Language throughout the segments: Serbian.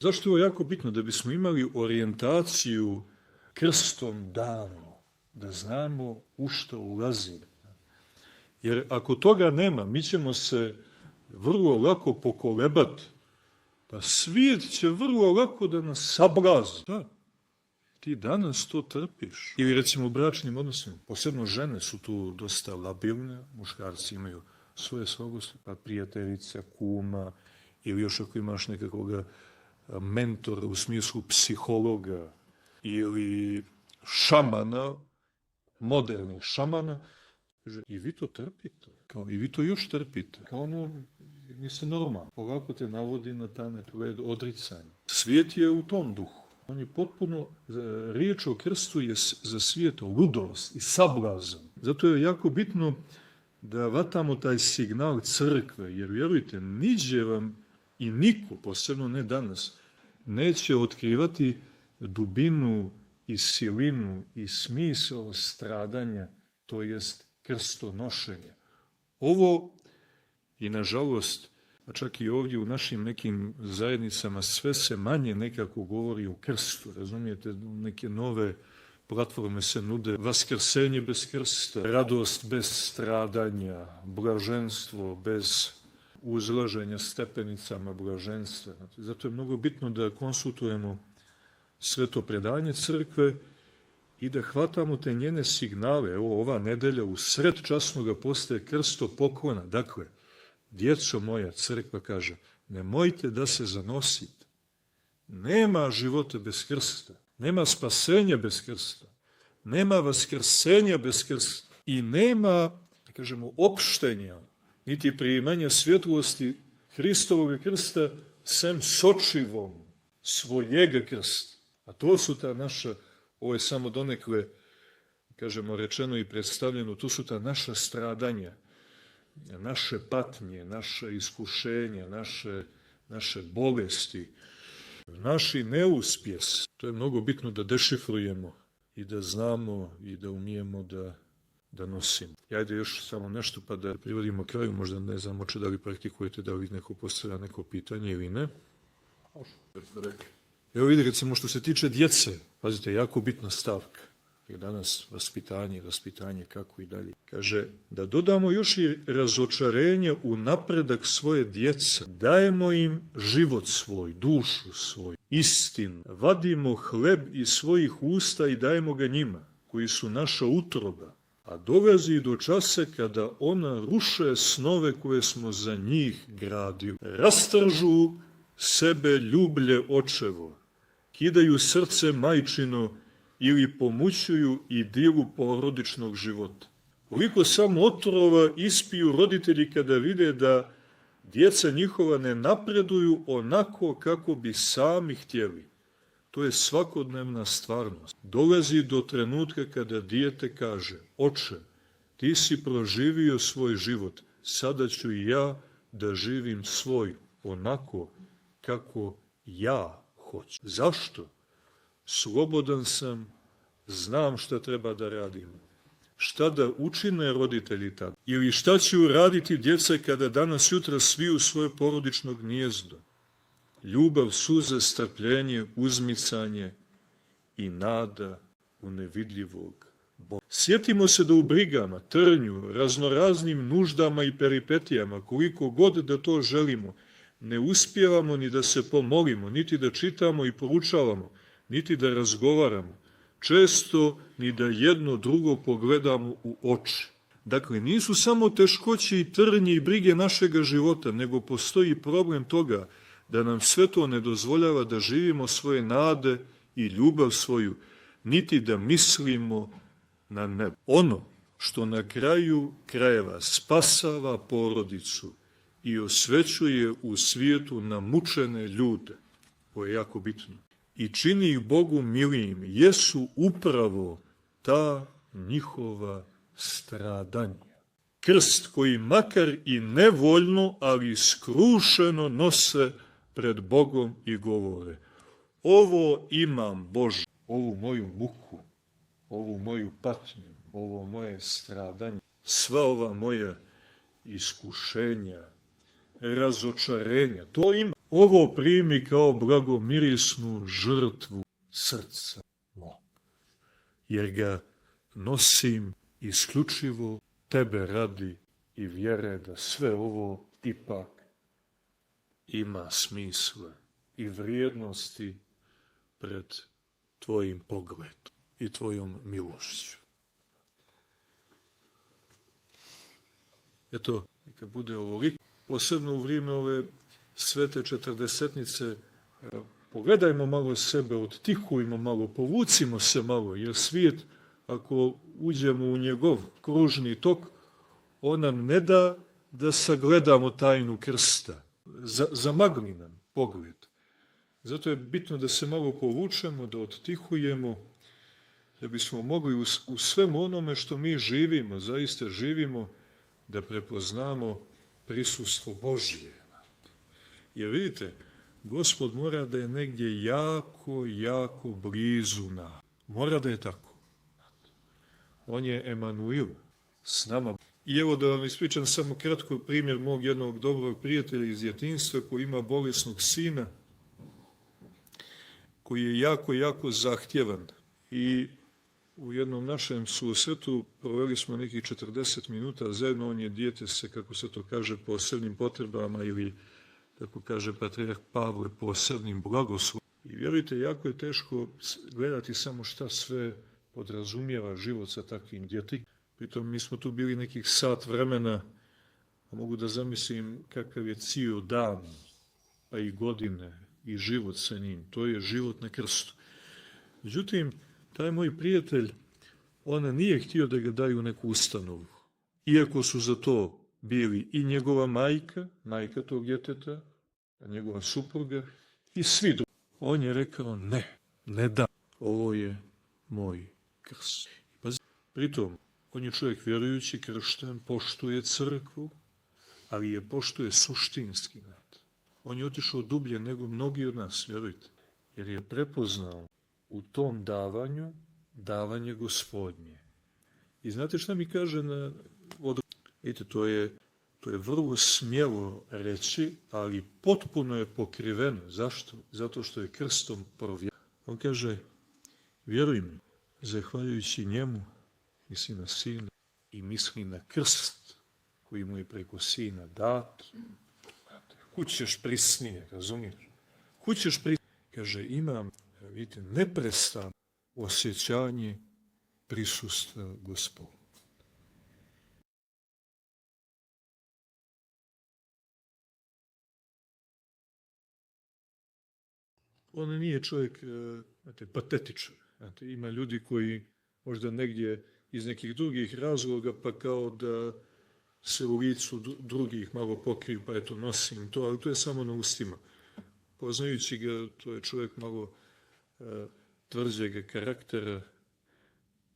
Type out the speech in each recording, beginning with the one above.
Zašto je ovo jako bitno? Da bismo imali orijentaciju krstom danu, da znamo u što ulazimo. Jer ako toga nema, mi ćemo se vrlo lako pokolebati. Pa svijet će vrlo lako da nas sablazi. Da, ti danas to trpiš. Ili recimo u bračnim odnosima, posebno žene su tu dosta labilne, muškarci imaju svoje slabosti, pa prijateljica, kuma, ili još ako imaš nekakvog mentora u smislu psihologa ili šamana, modernih šamana, i vi to trpite, kao i vi to još trpite, kao ono, niste normalno, polako te navodi na ta negled odricanja. Svijet je u tom duhu. On je potpuno, riječ o krstu je za svijet ludost i sablazan. Zato je jako bitno da vatamo taj signal crkve, jer vjerujte, niđe vam i niko, posebno ne danas, neće otkrivati dubinu i silinu i smisao stradanja, to jest krstonošenja. Ovo i nažalost, a čak i ovdje u našim nekim zajednicama sve se manje nekako govori o krstu, razumijete, neke nove platforme se nude, vaskrsenje bez krsta, radost bez stradanja, blaženstvo bez uzlaženja stepenicama blaženstva. Zato je mnogo bitno da konsultujemo sveto predanje crkve i da hvatamo te njene signale. Evo, ova nedelja u sred časnoga postaje krsto poklona. Dakle, djeco moja, crkva kaže, nemojte da se zanosite. Nema života bez krsta, nema spasenja bez krsta, nema vaskrsenja bez krsta i nema, da kažemo, opštenja, niti primanja svjetlosti Hristovog krsta sem sočivom svojega krsta. A to su ta naša, ovo je samo donekle, kažemo, rečeno i predstavljeno, to su ta naša stradanja, naše patnje, naše iskušenja, naše bolesti, naši neuspjes. To je mnogo bitno da dešifrujemo i da znamo i da umijemo da nosimo. Ajde još samo nešto pa da privodimo kraju, možda ne znam da li praktikujete, da li neko postavlja neko pitanje ili ne. Evo vidi, recimo što se tiče djece, pazite, jako bitna stavka. Jer danas vaspitanje, kako i dalje. Kaže, da dodamo još i razočarenje u napredak svoje djece. Dajemo im život svoj, dušu svoju, istinu. Vadimo hleb iz svojih usta i dajemo ga njima, koji su naša utroba. A dolazi do časa kada ona ruše snove koje smo za njih gradili. Rastržu sebe ljublje očevo, kidaju srce majčino ili pomućuju idilu porodičnog života. Koliko samo otrova ispiju roditelji kada vide da djeca njihova ne napreduju onako kako bi sami htjeli. To je svakodnevna stvarnost. Dolazi do trenutka kada dijete kaže, oče, ti si proživio svoj život, sada ću i ja da živim svoj, onako kako ja hoću. Zašto? Slobodan sam, znam šta treba da radim. Šta da učine roditelji tada? Ili šta će uraditi djeca kada danas jutra sviju svoje porodično gnijezdo? Ljubav, suze, strpljenje, uzmicanje i nada u nevidljivog Boga. Sjetimo se da u brigama, trnju, raznoraznim nuždama i peripetijama, koliko god da to želimo, ne uspijevamo ni da se pomolimo, niti da čitamo i poručavamo, niti da razgovaramo, često ni da jedno drugo pogledamo u oči. Dakle, nisu samo teškoće i trnje i brige našega života, nego postoji problem toga da nam sve to ne dozvoljava da živimo svoje nade i ljubav svoju, niti da mislimo na nebo. Ono što na kraju krajeva spasava porodicu i osvećuje u svijetu namučene ljude, to je jako bitno, i čini ih Bogu milijim, jesu upravo ta njihova stradanja. Krst koji makar i nevoljno, ali skrušeno nose pred Bogom i govore, ovo imam, Bože, ovu moju muku, ovu moju patnju, ovo moje stradanje, sva ova moja iskušenja, razočarenja, to ima. ovo primi kao blagomirisnu žrtvu srca mog, jer ga nosim isključivo tebe radi i vjere da sve ovo ipak ima smisla i vrijednosti pred tvojim pogledom i tvojom milošću. Eto, kad bude ovoliko, posebno u vrijeme ove svete četrdesetnice, pogledajmo malo sebe, odtihujmo malo, povucimo se malo, jer svijet, ako uđemo u njegov kružni tok, on nam ne da da sagledamo tajnu krsta, zamagli nam pogled. Zato je bitno da se malo povučemo, da odtihujemo, da bismo mogli u svemu onome što mi živimo, zaista živimo, da prepoznamo prisustvo Božje. Jer vidite, Gospod mora da je negdje jako, jako blizu nas. Mora da je tako. On je Emanuil s nama. I evo da vam ispričam samo kratko primjer mog jednog dobrog prijatelja iz djetinjstva koji ima bolesnog sina, koji je jako, jako zahtjevan. I u jednom našem susretu proveli smo nekih 40 minuta zajedno. On je dijete se, kako se to kaže, posebnim potrebama ili, kako kaže patrijarh Pavle, posebnim blagoslovom. I vjerujte, jako je teško gledati samo šta sve podrazumijeva život sa takvim djetetom. Pritom mi smo tu bili nekih sat vremena, a mogu da zamislim kakav je cijel dan, pa i godine, i život sa njim. To je život na krstu. Međutim, taj moj prijatelj, on nije htio da ga daju neku ustanovu. Iako su za to bili i njegova majka tog djeteta, njegova supruga i svi drugi. On je rekao ne da, ovo je moj krst. Pritom, on je čovjek vjerujući, kršten, poštuje crkvu, ali je poštuje suštinski. On je otišao dublje nego mnogi od nas, vjerujte, jer je prepoznao u tom davanju davanje Gospodnje. I znate šta mi kaže na vodu? Vidite, to je vrlo smjelo reći, ali potpuno je pokriveno. Zašto? Zato što je krstom provjerio. On kaže, vjeruj mi, zahvaljujući njemu, misli na sina i misli na krst koji mu je preko sina dat. Kud ćeš prisnije, razumiješ? Kud ćeš prisnije? Kaže, imam, vidite, neprestano osjećanje prisustva Gospoda. On nije čovjek, patetičan. Ima ljudi koji možda negdje iz nekih drugih razloga, pa kao da se u licu drugih malo pokriju, pa eto nosim to, ali to je samo na ustima. Poznajući ga, to je čovjek malo tvrđega karaktera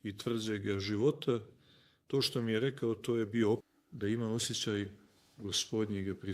i tvrđega života. To što mi je rekao, to je bio da ima osjećaj Gospodnjega prisustva.